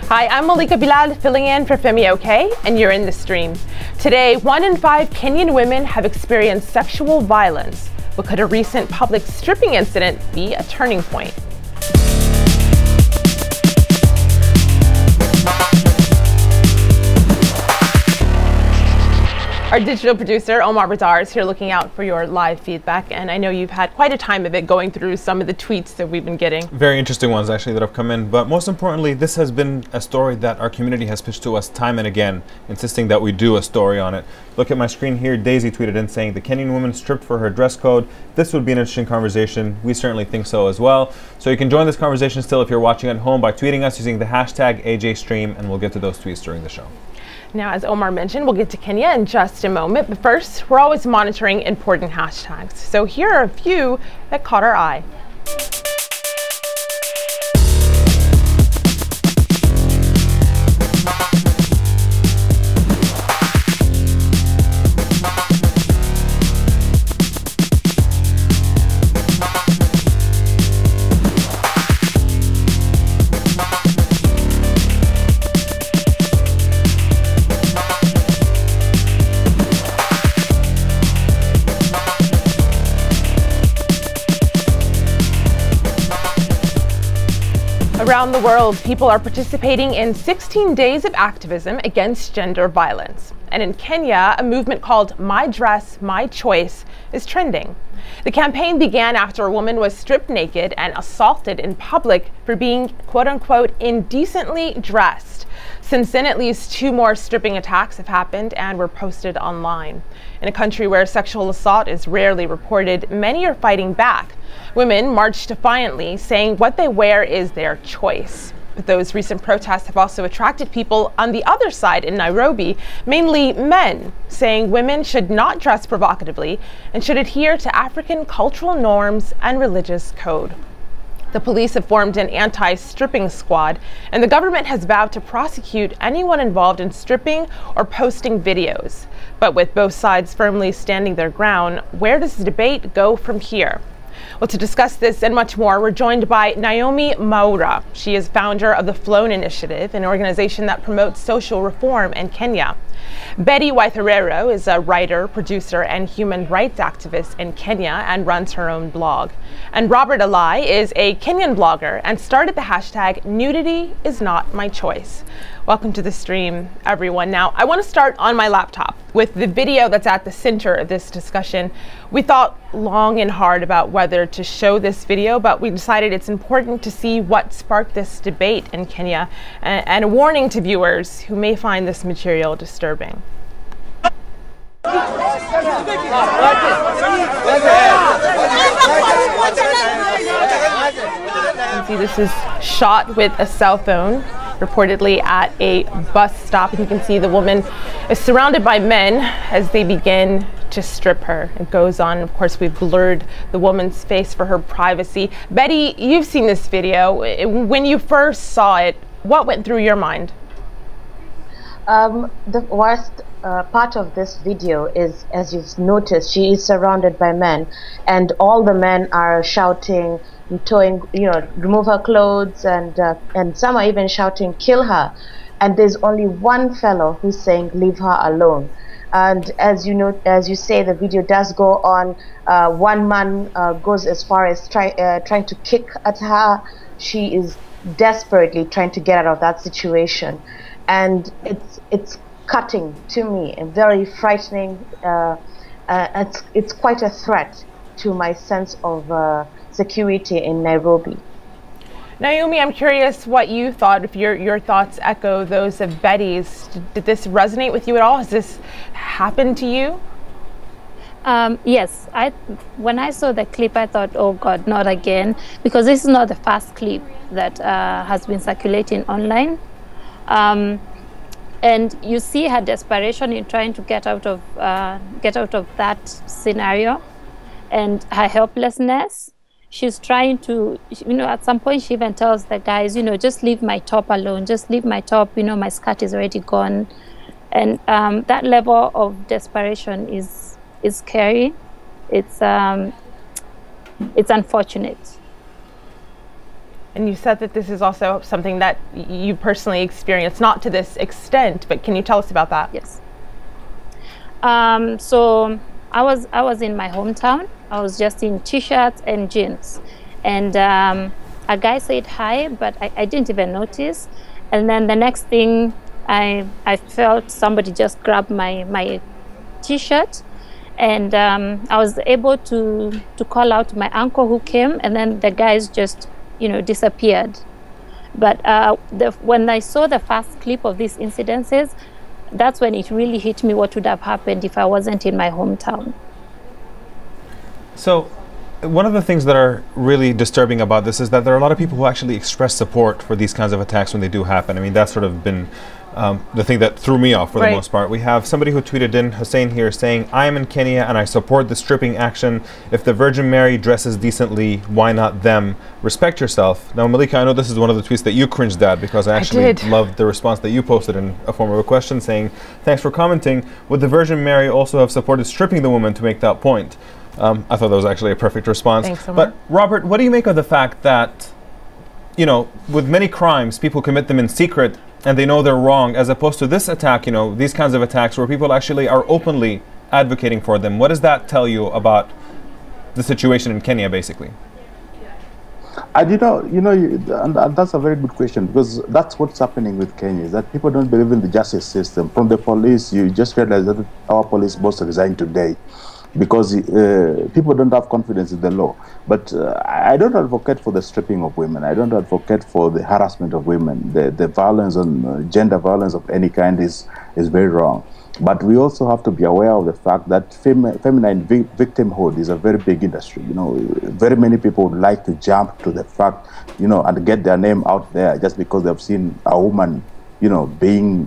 Hi, I'm Malika Bilal, filling in for Femi OK, and you're in the stream. Today, 1 in 5 Kenyan women have experienced sexual violence. But could a recent public stripping incident be a turning point? Our digital producer, Omar Bazar, is here looking out for your live feedback, and I know you've had quite a time of it going through some of the tweets that we've been getting. Very interesting ones, actually, that have come in. But most importantly, this has been a story that our community has pitched to us time and again, insisting that we do a story on it. Look at my screen here. Daisy tweeted in saying, the Kenyan woman stripped for her dress code. This would be an interesting conversation. We certainly think so as well. So you can join this conversation still if you're watching at home by tweeting us using the hashtag AJStream, and we'll get to those tweets during the show. Now, as Omar mentioned, we'll get to Kenya in just a moment, but first, we're always monitoring important hashtags. So here are a few that caught our eye. Around the world, people are participating in 16 days of activism against gender violence. And in Kenya, a movement called mydressmychoice is trending. The campaign began after a woman was stripped naked and assaulted in public for being, quote-unquote, indecently dressed. Since then, at least 2 more stripping attacks have happened and were posted online. In a country where sexual assault is rarely reported, many are fighting back. Women marched defiantly, saying what they wear is their choice. But those recent protests have also attracted people on the other side in Nairobi, mainly men, saying women should not dress provocatively and should adhere to African cultural norms and religious code. The police have formed an anti-stripping squad, and the government has vowed to prosecute anyone involved in stripping or posting videos. But with both sides firmly standing their ground, where does the debate go from here? Well, to discuss this and much more, we're joined by Naomi Mwaura. She is founder of the Flown Initiative, an organization that promotes social reform in Kenya. Betty Waitherero is a writer, producer, and human rights activist in Kenya and runs her own blog. And Robert Alai is a Kenyan blogger and started the hashtag NudityIsNotMyChoice. Welcome to the stream, everyone. Now, I want to start on my laptop with the video that's at the center of this discussion. We thought long and hard about whether to show this video, but we decided it's important to see what sparked this debate in Kenya, and a warning to viewers who may find this material disturbing. You can see this is shot with a cell phone, reportedly at a bus stop, and you can see the woman is surrounded by men as they begin to strip her. It goes on. Of course, we've blurred the woman's face for her privacy. Betty, you've seen this video. When you first saw it, what went through your mind? The worst part of this video is, as you've noticed, she is surrounded by men, and all the men are shouting, towing, remove her clothes, and some are even shouting, kill her. And there's only one fellow who's saying, leave her alone. And as you know, as you say, the video does go on. One man goes as far as trying to kick at her. She is desperately trying to get out of that situation, and it's cutting to me and very frightening. It's quite a threat to my sense of security in Nairobi. Naomi, I'm curious what you thought, if your thoughts echo those of Betty's. Did this resonate with you at all? Has this happened to you? Yes, when I saw the clip, I thought, oh God, not again, because this is not the first clip that has been circulating online. And you see her desperation in trying to get out of that scenario, and her helplessness. She's trying to, at some point she even tells the guys, just leave my top alone, just leave my top, my skirt is already gone. And that level of desperation is scary. It's unfortunate. And you said that this is also something that you personally experienced, not to this extent, but can you tell us about that? Yes. So I was in my hometown. I was just in t-shirts and jeans, and a guy said hi, but I didn't even notice. And then the next thing, I felt somebody just grabbed my t-shirt, and I was able to call out my uncle who came, and then the guys just disappeared. But when I saw the first clip of these incidences, that's when it really hit me what would have happened if I wasn't in my hometown. So one of the things that are really disturbing about this is that there are a lot of people who actually express support for these kinds of attacks when they do happen. I mean, that's sort of been the thing that threw me off for the most part. We have somebody who tweeted in, Hussein here, saying, I am in Kenya and I support the stripping action. If the Virgin Mary dresses decently, why not them? Respect yourself. Now, Malika, I know this is one of the tweets that you cringed at, because I actually loved the response that you posted in a form of a question saying, thanks for commenting. Would the Virgin Mary also have supported stripping the woman to make that point? I thought that was actually a perfect response. Thanks so but much. Robert, what do you make of the fact that, with many crimes, people commit them in secret and they know they're wrong, as opposed to this attack, these kinds of attacks where people actually are openly advocating for them? What does that tell you about the situation in Kenya, basically? And that's a very good question, because that's what's happening with Kenya, is that people don't believe in the justice system. From the police, you just realize that our police boss resigned today, because people don't have confidence in the law. But I don't advocate for the stripping of women. I don't advocate for the harassment of women. The violence on gender violence of any kind is very wrong. But we also have to be aware of the fact that feminine victimhood is a very big industry. Very many people would like to jump to the fact, and get their name out there just because they've seen a woman, being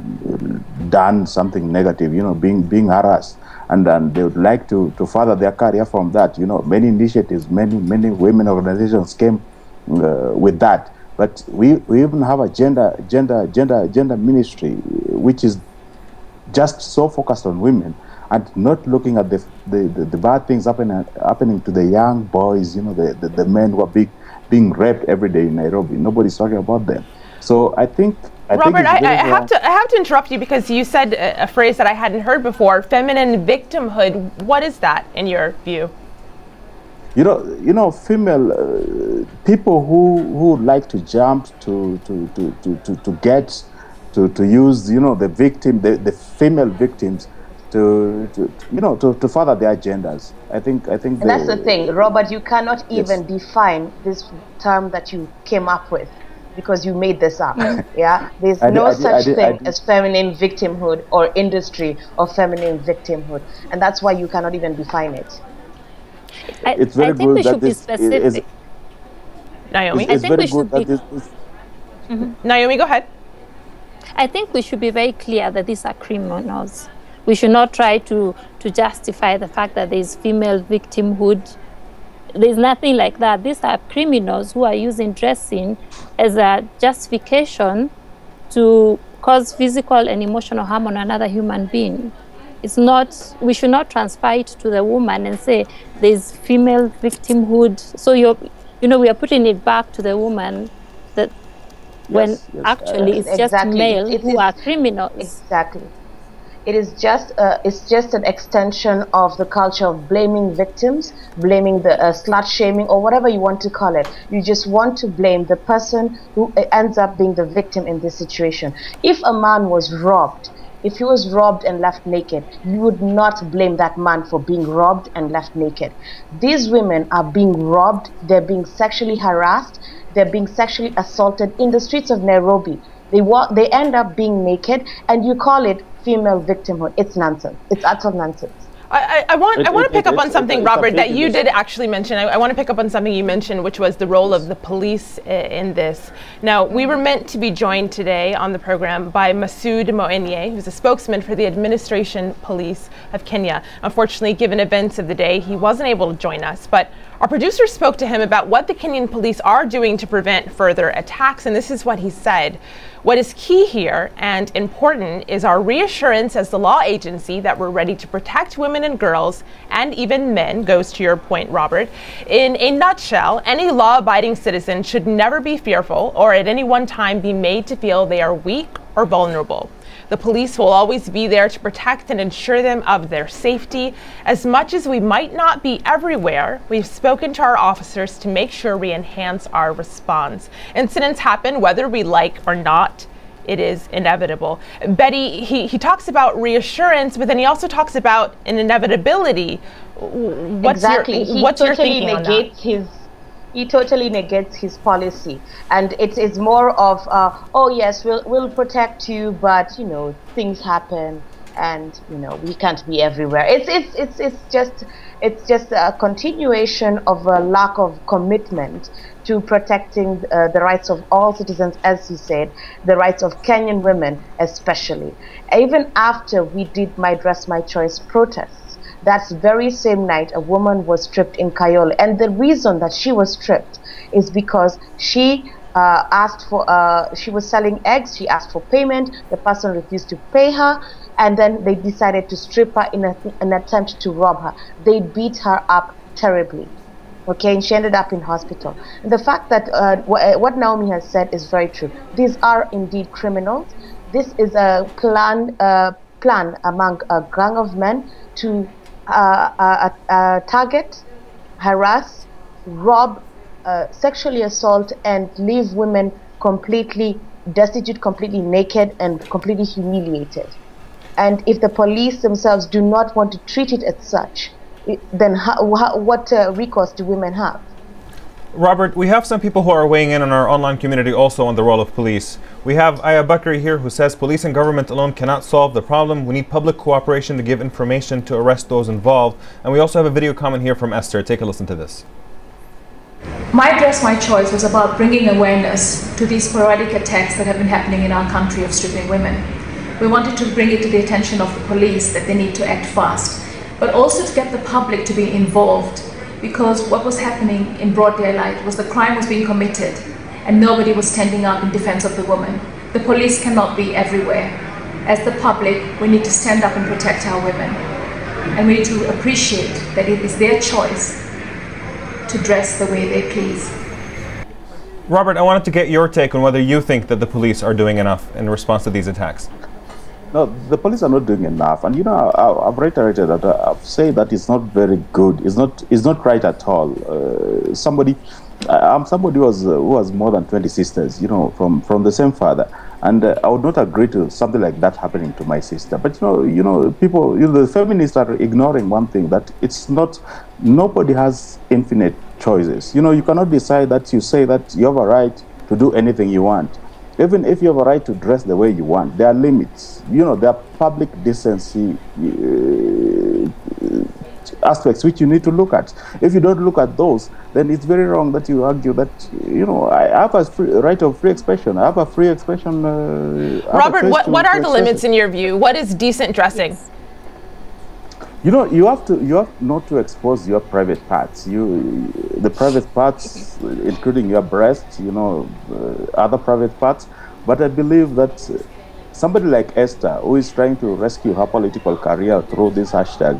done something negative, being harassed. And then they would like to further their career from that. Many initiatives, many women organizations came with that. But we even have a gender ministry, which is just so focused on women and not looking at the bad things happening to the young boys, the men who are being raped every day in Nairobi. Nobody's talking about them. So I think Robert, I have to interrupt you, because you said a phrase that I hadn't heard before, feminine victimhood. What is that in your view? Female people who like to jump to use the victim, the female victims to further their agendas. I think. And that's the thing, Robert. You cannot even define this term that you came up with, because you made this up. Yeah, there's no such thing as feminine victimhood or industry of feminine victimhood, and that's why you cannot even define it. It's very I think we should be specific. Naomi, I think we should be. Naomi, go ahead. I think we should be very clear that these are criminals. We should not try to justify the fact that there's female victimhood. There's nothing like that. These are criminals who are using dressing as a justification to cause physical and emotional harm on another human being. It's not, we should not transfer it to the woman and say there's female victimhood. So we are putting it back to the woman, that when actually it's just male who are criminals. Exactly. It is just it's just an extension of the culture of blaming victims, blaming the slut shaming, or whatever you want to call it. You just want to blame the person who ends up being the victim in this situation. If a man was robbed, if he was robbed and left naked, you would not blame that man for being robbed and left naked. These women are being robbed, they're being sexually harassed, they're being sexually assaulted in the streets of Nairobi. They end up being naked, and you call it female victimhood. It's nonsense. It's utter nonsense. I want to pick up on something, Robert, that you did actually mention. I want to pick up on something you mentioned, which was the role of the police in this. Now, we were meant to be joined today on the program by Masood Moenye, who's a spokesman for the Administration Police of Kenya. Unfortunately, given events of the day, he wasn't able to join us. But Our producer spoke to him about what the Kenyan police are doing to prevent further attacks, and this is what he said. What is key here and important is our reassurance as the law agency that we're ready to protect women and girls and even men, goes to your point, Robert. In a nutshell, any law-abiding citizen should never be fearful or at any one time be made to feel they are weak or vulnerable. The police will always be there to protect and ensure them of their safety. As much as we might not be everywhere, we've spoken to our officers to make sure we enhance our response. Incidents happen whether we like or not. It is inevitable. Betty, he talks about reassurance, but then he also talks about an inevitability. What's your thinking on that? He totally negates his policy, and it's more of oh yes, we'll protect you, but you know, things happen, and you know, we can't be everywhere. It's just a continuation of a lack of commitment to protecting the rights of all citizens, as he said, the rights of Kenyan women especially. Even after we did My Dress, My Choice protests, that very same night, a woman was stripped in Kayole, and the reason that she was stripped is because she asked for, she was selling eggs, she asked for payment, the person refused to pay her, and then they decided to strip her in an attempt to rob her. They beat her up terribly, okay, and she ended up in hospital. And the fact that what Naomi has said is very true. These are indeed criminals. This is a plan among a gang of men to target, harass, rob, sexually assault, and leave women completely destitute, completely naked, and completely humiliated. And if the police themselves do not want to treat it as such, then what recourse do women have? Robert, we have some people who are weighing in on our online community also on the role of police. We have Aya Bakri here who says police and government alone cannot solve the problem. We need public cooperation to give information to arrest those involved. And we also have a video comment here from Esther. Take a listen to this. My Dress, My Choice was about bringing awareness to these sporadic attacks that have been happening in our country of stripping women. We wanted to bring it to the attention of the police that they need to act fast, but also to get the public to be involved, because what was happening in broad daylight was the crime was being committed and nobody was standing up in defense of the woman. The police cannot be everywhere. As the public, we need to stand up and protect our women. And we need to appreciate that it is their choice to dress the way they please. Robert, I wanted to get your take on whether you think that the police are doing enough in response to these attacks. No, the police are not doing enough, and you know, I've reiterated that. I've said that it's not very good. It's not right at all. I'm somebody who has more than 20 sisters, you know, from the same father, and I would not agree to something like that happening to my sister. But you know, people, the feminists are ignoring one thing, that it's not. Nobody has infinite choices. You know, you cannot decide that you say that you have a right to do anything you want. Even if you have a right to dress the way you want, there are limits. You know, there are public decency aspects which you need to look at. If you don't look at those, then it's very wrong that you argue that, you know, I have a right of free expression. I have a free expression. Robert, what are the limits in your view? What is decent dressing? You know, you have not to expose your private parts. The private parts, including your breast, you know, other private parts. But I believe that somebody like Esther, who is trying to rescue her political career through this hashtag,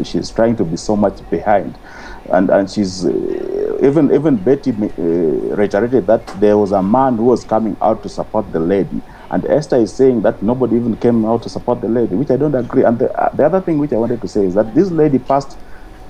she's trying to be so much behind, and she's even Betty reiterated that there was a man who was coming out to support the lady. And Esther is saying that nobody even came out to support the lady, which I don't agree. And the other thing which I wanted to say is that this lady passed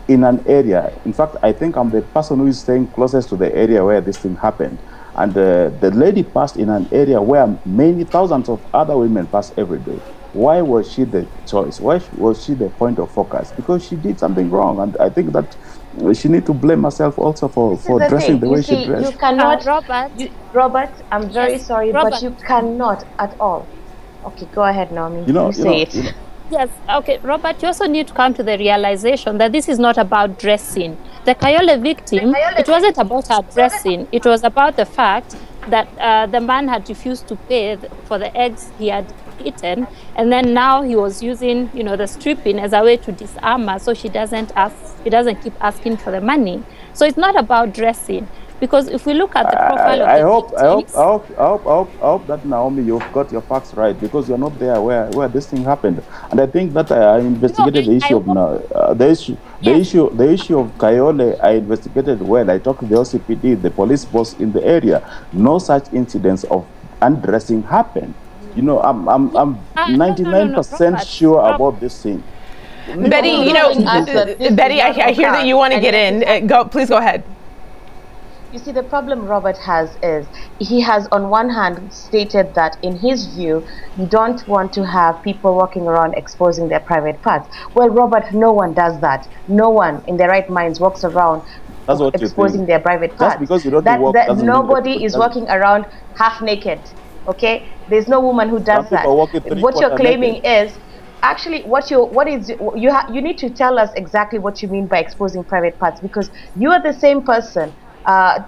in an area. In fact, I think I'm the person who is staying closest to the area where this thing happened. And the lady passed in an area where many thousands of other women pass every day. Why was she the choice? Why was she the point of focus? Because she did something wrong. And I think that she needs to blame herself also for dressing the way she dressed. You cannot, Robert, I'm very sorry, Robert. but you cannot at all. Okay, go ahead, Naomi. You say it. Yes, okay, Robert, you also need to come to the realization that this is not about dressing. The Kayole victim, it wasn't about her dressing. It was about the fact that the man had refused to pay for the eggs he had eaten, and then now he was using, you know, the stripping as a way to disarm her, so she doesn't keep asking for the money. So it's not about dressing, because if we look at the profile I hope that, Naomi, you've got your facts right, because you're not there where this thing happened. And I think that I investigated the issue of the issue of Kayole. I investigated well. I talked to the OCPD, the police boss in the area. No such incidents of undressing happened. You know, I'm 99% sure about this thing. Betty, you know, Betty, I hear that you want to get in. Please go ahead. You see, the problem Robert has is he has on one hand stated that in his view, you don't want to have people walking around exposing their private parts. Well, Robert, no one does that. No one in their right minds walks around exposing their private parts. Just because you don't nobody is walking around half naked. Okay, there's no woman who does that. What you're claiming is actually you need to tell us exactly what you mean by exposing private parts, because you are the same person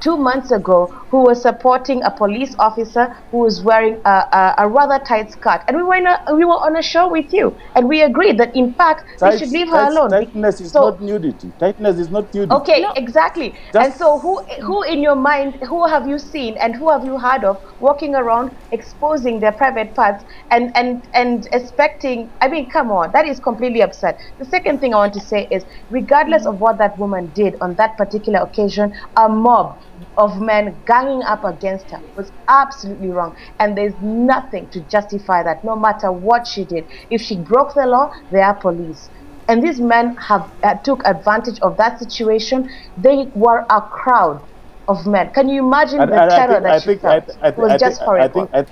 2 months ago who was supporting a police officer who was wearing a rather tight skirt, and we were on a show with you, and we agreed that in fact they should leave her alone. Tightness is not nudity. Tightness is not nudity. Okay, no. Exactly. And so who in your mind, who have you seen and who have you heard of walking around exposing their private parts and expecting? I mean, come on, that is completely absurd. The second thing I want to say is, regardless of what that woman did on that particular occasion, a mob of men ganging up against her was absolutely wrong, and there's nothing to justify that. No matter what she did, if she broke the law, they are police, and these men have took advantage of that situation. They were a crowd of men. Can you imagine the terror that she felt? It was just horrible. I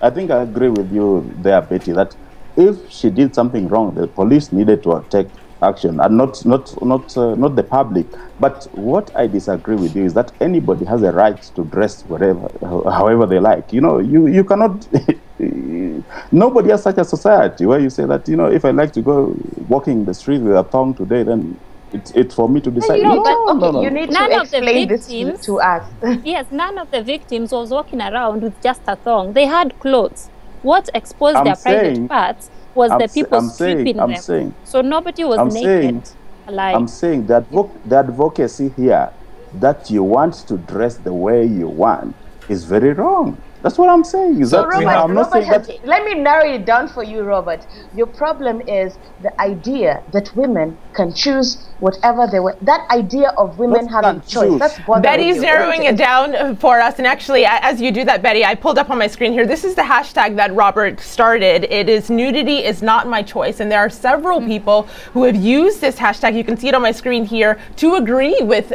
think I agree with you there, Betty, that if she did something wrong, the police needed to take action, and not the public. But what I disagree with you is that anybody has a right to dress however they like. You know, you cannot. Nobody has such a society where you say that, you know, if I like to go walking the street with a thong today, then it's for me to decide. No. You need to explain this to us. Yes, none of the victims was walking around with just a thong. They had clothes. What exposed their private parts was the people stripping them. So nobody was naked. I'm saying that the advocacy here, that you want to dress the way you want, is very wrong. That's what I'm saying. So Robert, let me narrow it down for you, Robert. Your problem is the idea that women can choose whatever they want. That idea of women having choice. That's Betty's narrowing it down for us. And actually, as you do that, Betty, I pulled up on my screen here. This is the hashtag that Robert started. It is NudityIsNotMyChoice. And there are several people who have used this hashtag. You can see it on my screen here to agree with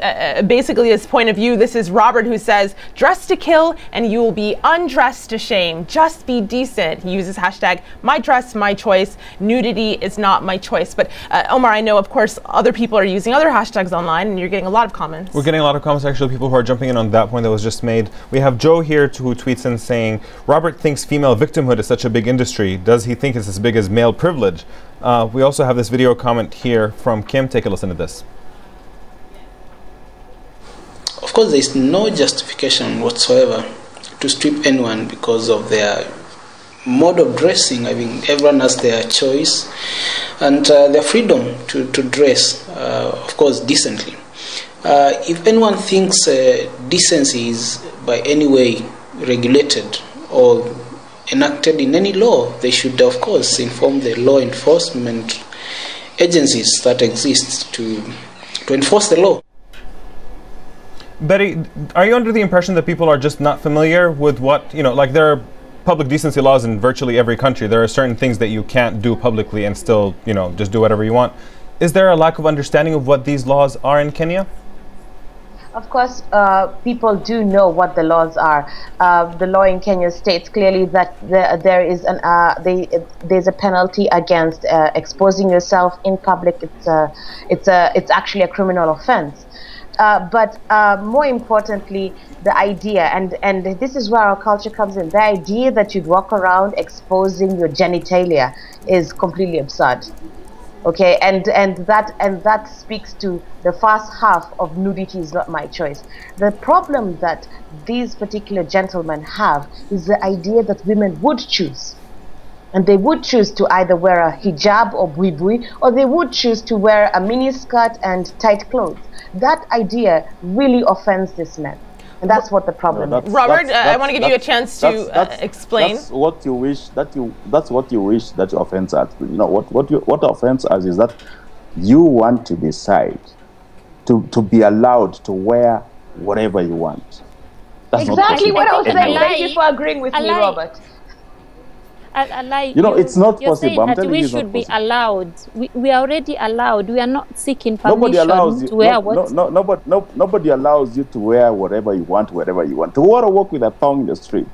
basically this point of view. This is Robert, who says, dress to kill and you will be undressed to shame. Just be decent. He uses hashtag mydressmychoice. Nudity is not my choice. But Omar, I know, of course, other people are using other hashtags online, and you're getting a lot of comments. We're getting a lot of comments, actually, people who are jumping in on that point that was just made. We have Joe here who tweets in saying, Robert thinks female victimhood is such a big industry. Does he think it's as big as male privilege? We also have this video comment here from Kim. Take a listen to this. Of course, there is no justification whatsoever to strip anyone because of their mode of dressing. I mean, everyone has their choice and their freedom to dress, of course, decently. If anyone thinks decency is by any way regulated or enacted in any law, they should, of course, inform the law enforcement agencies that exist to enforce the law. Betty, are you under the impression that people are just not familiar with what, you know, like there are public decency laws in virtually every country. There are certain things that you can't do publicly and still, you know, just do whatever you want. Is there a lack of understanding of what these laws are in Kenya? Of course, people do know what the laws are. The law in Kenya states clearly that there's a penalty against exposing yourself in public. It's actually a criminal offense. But more importantly, the idea, and this is where our culture comes in, the idea that you'd walk around exposing your genitalia is completely absurd. Okay, and that speaks to the first half of Nudity is Not My Choice. The problem that these particular gentlemen have is the idea that women would choose. And they would choose to either wear a hijab or buibui, or they would choose to wear a miniskirt and tight clothes. That idea really offends these men. And that's what the problem is. Robert, I want to give you a chance to explain. That's what you wish that's what you wish that offends us. You know what offends us is that you want to decide to be allowed to wear whatever you want. That's exactly what I was saying. Thank you for agreeing with me, Robert. It's not possible. I'm telling you, we should be allowed. We are already allowed. We are not seeking permission to wear what. Nobody allows you to wear whatever you want, wherever you want. To walk with a thong in the street.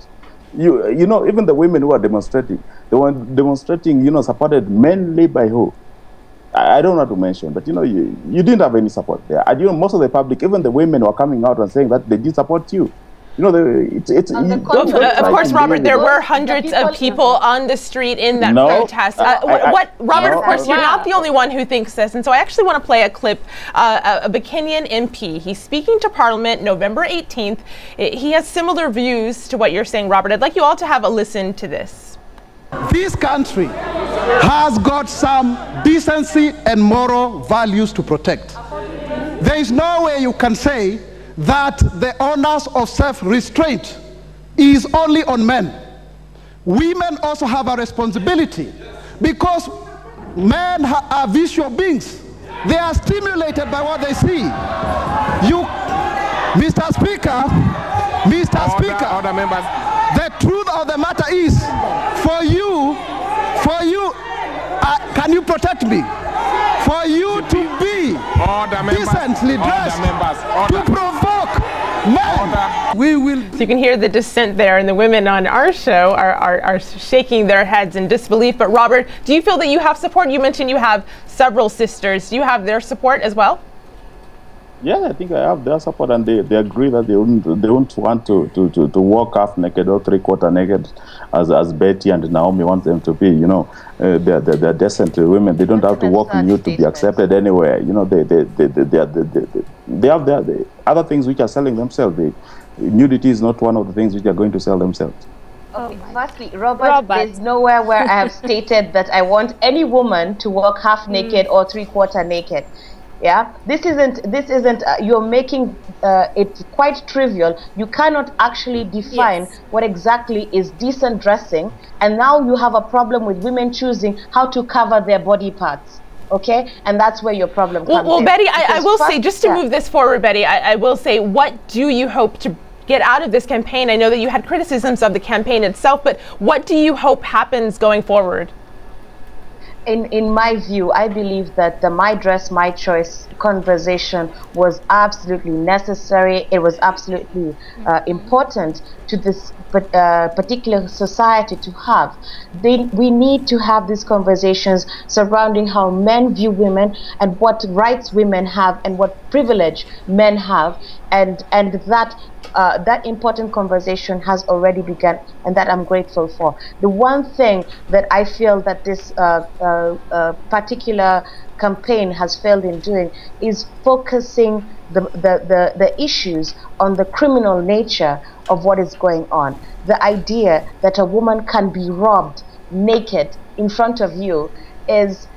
You know, even the women who are demonstrating, they were demonstrating, supported mainly by who? I don't know how to mention, but you didn't have any support there. And most of the public, even the women, were coming out and saying that they did support you. Of course, Robert, there were hundreds of people on the street in that protest. Robert, of course, you're not the only one who thinks this. And so I actually want to play a clip of a Kenyan MP. He's speaking to Parliament November 18th. He has similar views to what you're saying, Robert. I'd like you all to have a listen to this. This country has got some decency and moral values to protect. There is no way you can say that the onus of self-restraint is only on men. Women also have a responsibility because men are visual beings. They are stimulated by what they see. Mr. Speaker, order members. The truth of the matter is, for you, can you protect me? For you to be decently dressed, to provoke men. We will. So you can hear the dissent there, and the women on our show are shaking their heads in disbelief. But Robert, do you feel that you have support? You mentioned you have several sisters. Do you have their support as well? Yeah, I think I have their support, and they agree that they won't want to walk half naked or three-quarter naked, as Betty and Naomi want them to be. They're decent women. They don't have to walk nude to be accepted anywhere. They have their other things which are selling themselves. Nudity is not one of the things which are going to sell themselves. Firstly, Robert, there's nowhere where I have stated that I want any woman to walk half naked or three-quarter naked. Yeah, this isn't you're making it quite trivial. You cannot actually define what exactly is decent dressing, and now you have a problem with women choosing how to cover their body parts. Okay, and that's where your problem comes in. Well, Betty, I will say, just to move this forward, Betty, I will say, what do you hope to get out of this campaign? I know that you had criticisms of the campaign itself, but what do you hope happens going forward? In my view, I believe that the My Dress, My Choice conversation was absolutely necessary. It was absolutely important to this particular society to have. We need to have these conversations surrounding how men view women and what rights women have and what privilege men have, and that important conversation has already begun, and that I'm grateful for. The one thing that I feel that this particular campaign has failed in doing is focusing the issues on the criminal nature of what is going on. The idea that a woman can be robbed naked in front of you is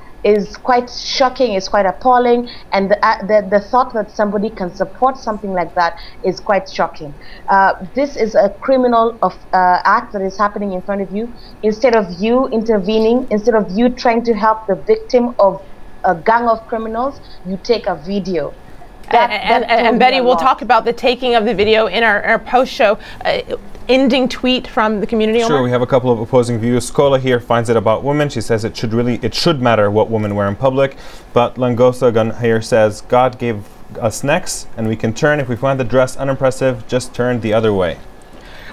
quite shocking, is quite appalling, and the thought that somebody can support something like that is quite shocking. This is a criminal act that is happening in front of you. Instead of you intervening, instead of you trying to help the victim of a gang of criminals, you take a video. And Betty, we'll talk about the taking of the video in our post-show. Ending tweet from the community. Sure, we have a couple of opposing views. Skola here finds it about women. She says it should matter what women wear in public. But Langosa Gun here says God gave us necks, and we can turn if we find the dress unimpressive. Just turn the other way.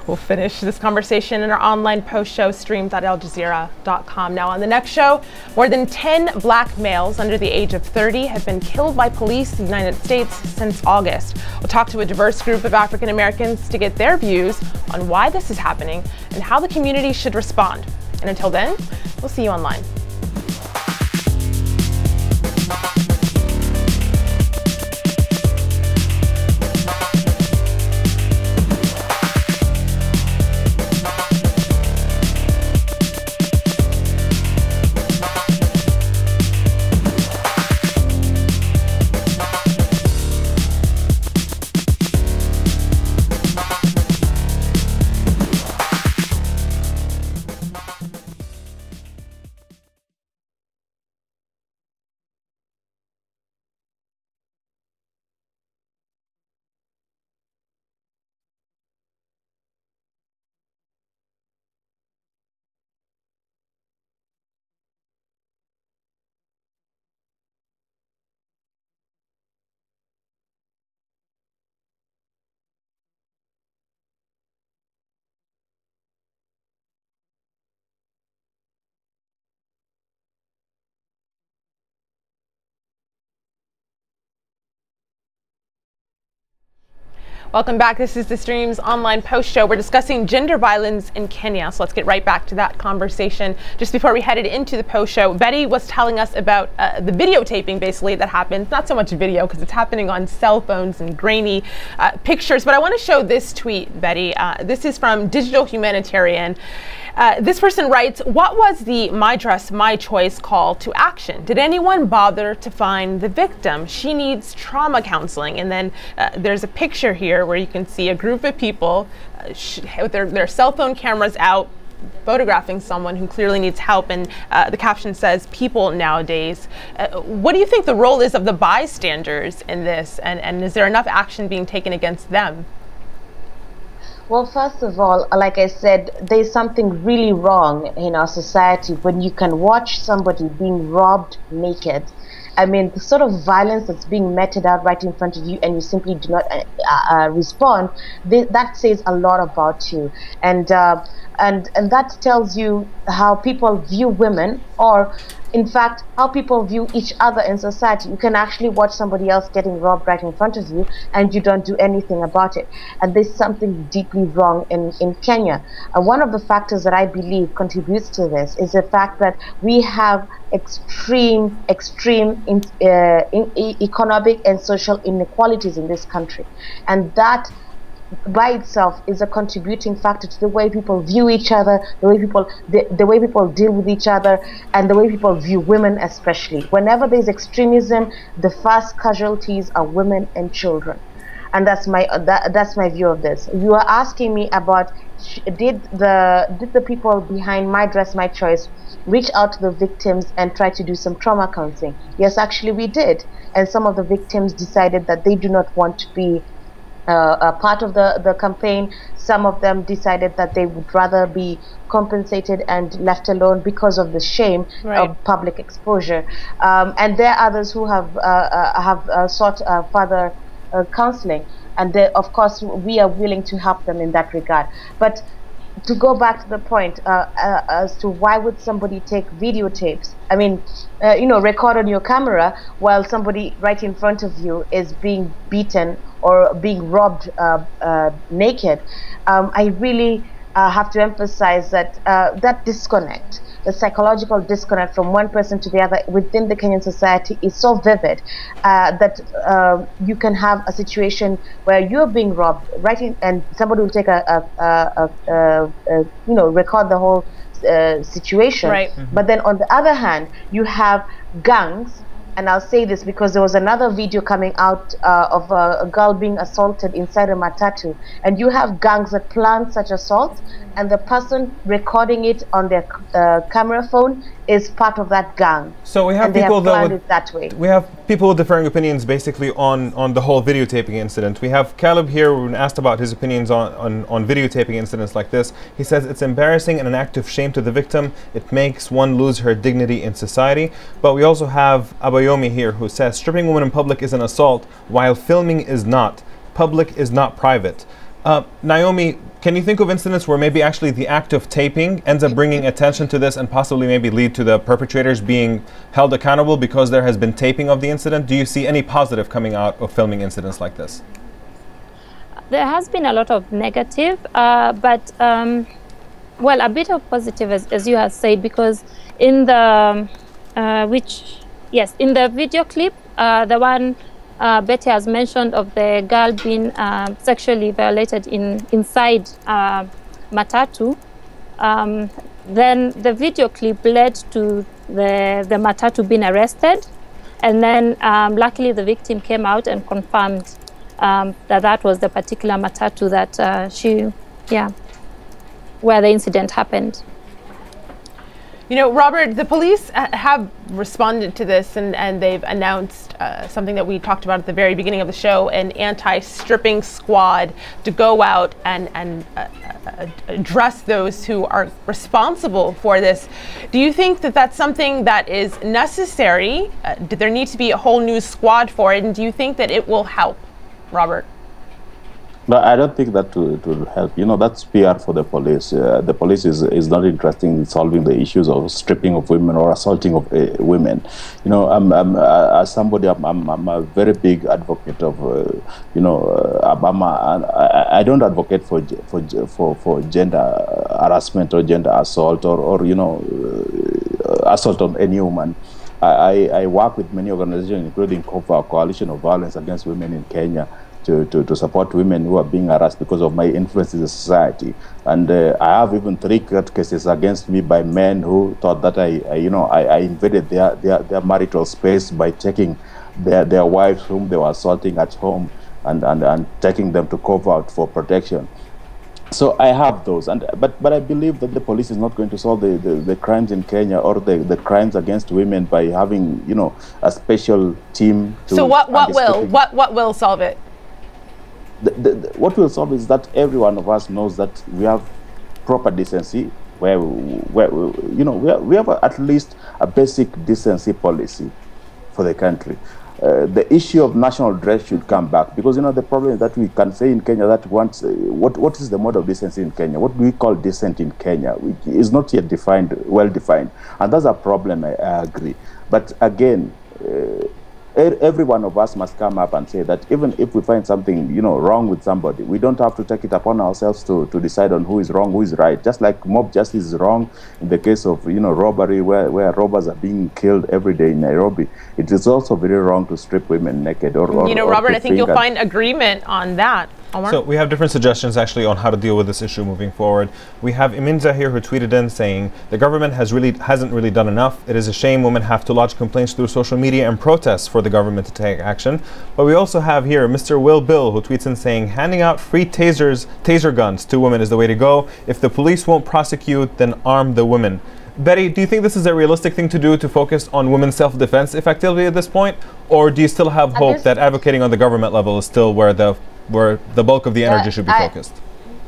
We'll finish this conversation in our online post show streamed at aljazeera.com. Now on the next show, more than 10 black males under the age of 30 have been killed by police in the United States since August. We'll talk to a diverse group of African Americans to get their views on why this is happening and how the community should respond. And until then, we'll see you online. Welcome back. This is the Stream's online post show. We're discussing gender violence in Kenya. So let's get right back to that conversation. Just before we headed into the post show, Betty was telling us about the videotaping basically that happens. Not so much video because it's happening on cell phones and grainy pictures. But I want to show this tweet, Betty. This is from Digital Humanitarian. This person writes, what was the My Dress, My Choice call to action? Did anyone bother to find the victim? She needs trauma counseling. And then there's a picture here where you can see a group of people with their cell phone cameras out photographing someone who clearly needs help. And the caption says, people nowadays. What do you think the role is of the bystanders in this? And is there enough action being taken against them? Well, first of all, like I said, there's something really wrong in our society when you can watch somebody being robbed naked. I mean, the sort of violence that's being meted out right in front of you and you simply do not respond, that says a lot about you. And that tells you how people view women, or in fact, how people view each other in society. You can actually watch somebody else getting robbed right in front of you and you don't do anything about it. And there's something deeply wrong in Kenya. One of the factors that I believe contributes to this is the fact that we have extreme economic and social inequalities in this country. And that by itself is a contributing factor to the way people view each other, the way people deal with each other, and the way people view women especially. Whenever there's extremism, the first casualties are women and children. And that's my view of this. You are asking me about did the people behind My Dress, My Choice reach out to the victims and try to do some trauma counseling? Yes, actually we did. And some of the victims decided that they do not want to be a part of the campaign. Some of them decided that they would rather be compensated and left alone because of the shame of public exposure. And there are others who have sought further counseling. And of course, we are willing to help them in that regard. But to go back to the point as to why would somebody take videotapes? I mean, record on your camera while somebody right in front of you is being beaten or being robbed naked. I really have to emphasize that that disconnect, the psychological disconnect from one person to the other within the Kenyan society is so vivid that you can have a situation where you're being robbed, and somebody will take record the whole situation. Right. Mm-hmm. But then on the other hand, you have gangs. And I'll say this because there was another video coming out of a girl being assaulted inside a matatu, and you have gangs that plan such assaults, and the person recording it on their camera phone is part of that gang. So we have people that way. We have people with differing opinions basically on the whole videotaping incident. We have Caleb here who asked about his opinions on videotaping incidents like this. He says it's embarrassing and an act of shame to the victim. It makes one lose her dignity in society. But we also have Abayomi here who says stripping women in public is an assault while filming is not. Public is not private. Naomi, can you think of incidents where maybe actually the act of taping ends up bringing attention to this and possibly maybe lead to the perpetrators being held accountable because there has been taping of the incident? Do you see any positive coming out of filming incidents like this? There has been a lot of negative, but well, a bit of positive as you have said, because in the in the video clip, the one Betty has mentioned of the girl being sexually violated inside matatu, then the video clip led to the matatu being arrested, and then luckily the victim came out and confirmed that was the particular matatu that where the incident happened. You know, Robert, the police have responded to this, and they've announced something that we talked about at the very beginning of the show, an anti-stripping squad to go out and address those who are responsible for this. Do you think that that's something that is necessary? Do there need to be a whole new squad for it? And do you think that it will help, Robert? But I don't think that will help. You know, that's PR for the police. The police is not interested in solving the issues of stripping of women or assaulting of women. You know, as somebody, I'm a very big advocate of, you know, I don't advocate for gender harassment or gender assault or you know, assault on any woman. I work with many organizations, including COVA, Coalition of Violence Against Women in Kenya, to support women who are being harassed because of my influence in the society. And I have even 3 court cases against me by men who thought that I invaded their marital space by taking their wives whom they were assaulting at home and taking them to court for protection. So I have those, but I believe that the police is not going to solve the crimes in Kenya or the crimes against women by having, you know, a special team. So what will solve it? What will solve is that every one of us knows that we have proper decency, where you know, we have at least a basic decency policy for the country. The issue of national dress should come back, because you know the problem is that we can say in Kenya that once what is the mode of decency in Kenya? What do we call decent in Kenya? Is not yet well defined, and that's a problem. I agree, but again. Every one of us must come up and say that even if we find something, you know, wrong with somebody, we don't have to take it upon ourselves to decide on who is wrong, who is right. Just like mob justice is wrong in the case of, you know, robbery, where robbers are being killed every day in Nairobi. It is also very wrong to strip women naked. You know, Robert, I think you'll find agreement on that. Omar? So we have different suggestions actually on how to deal with this issue moving forward. We have Iminza here who tweeted in saying the government hasn't really done enough. It is a shame women have to lodge complaints through social media and protests for the government to take action. But we also have here Mr. Will Bill who tweets in saying handing out free taser guns to women is the way to go. If the police won't prosecute, then arm the women. Betty, do you think this is a realistic thing to do, to focus on women's self-defense effectively at this point? Or do you still have hope that advocating on the government level is still where the bulk of the energy should be focused?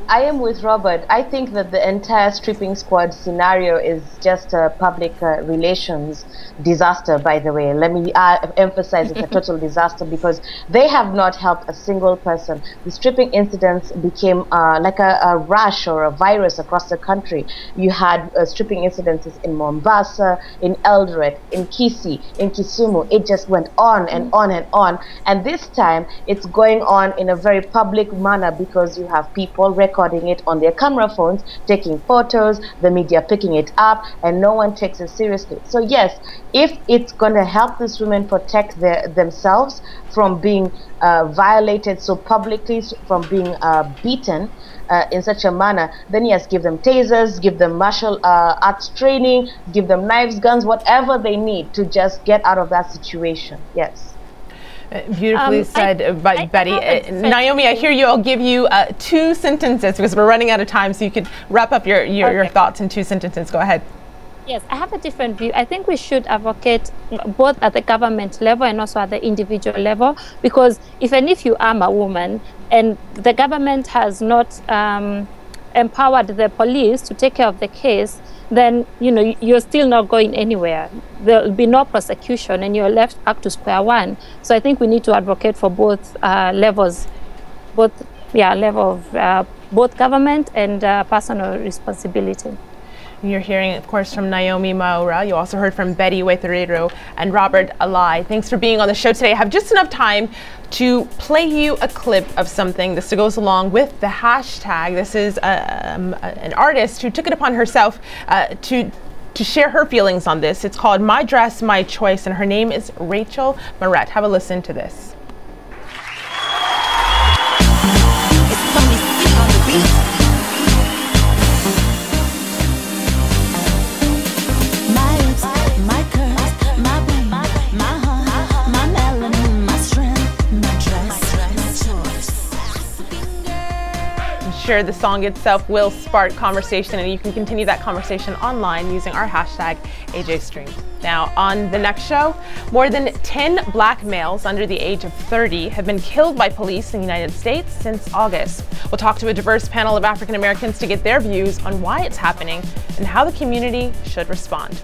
I am with Robert. I think that the entire stripping squad scenario is just a public relations disaster, by the way. Let me emphasize it's a total disaster, because they have not helped a single person. The stripping incidents became like a rash or a virus across the country. You had stripping incidences in Mombasa, in Eldoret, in Kisii, in Kisumu. It just went on and on and on. And this time it's going on in a very public manner, because you have people recording it on their camera phones, taking photos, the media picking it up, and no one takes it seriously. So yes, if it's going to help these women protect themselves from being violated so publicly, from being beaten in such a manner, then yes, give them tasers, give them martial arts training, give them knives, guns, whatever they need to just get out of that situation. Yes. Beautifully said by Betty. Naomi, I hear you. I'll give you 2 sentences because we're running out of time, so you could wrap up your thoughts in 2 sentences. Go ahead. Yes, I have a different view. I think we should advocate both at the government level and also at the individual level, because even if you arm a woman and the government has not empowered the police to take care of the case, then you're still not going anywhere. There'll be no prosecution and you're left back to square one. So I think we need to advocate for both levels, both government and personal responsibility. You're hearing, of course, from Naomi Maura. You also heard from Betty Weitherero and Robert Alai. Thanks for being on the show today. I have just enough time to play you a clip of something. This goes along with the hashtag. This is an artist who took it upon herself to share her feelings on this. It's called My Dress, My Choice, and her name is Rachel Moret. Have a listen to this. Sure, the song itself will spark conversation, and you can continue that conversation online using our hashtag AJStream. Now, on the next show, more than 10 black males under the age of 30 have been killed by police in the United States since August. We'll talk to a diverse panel of African Americans to get their views on why it's happening and how the community should respond.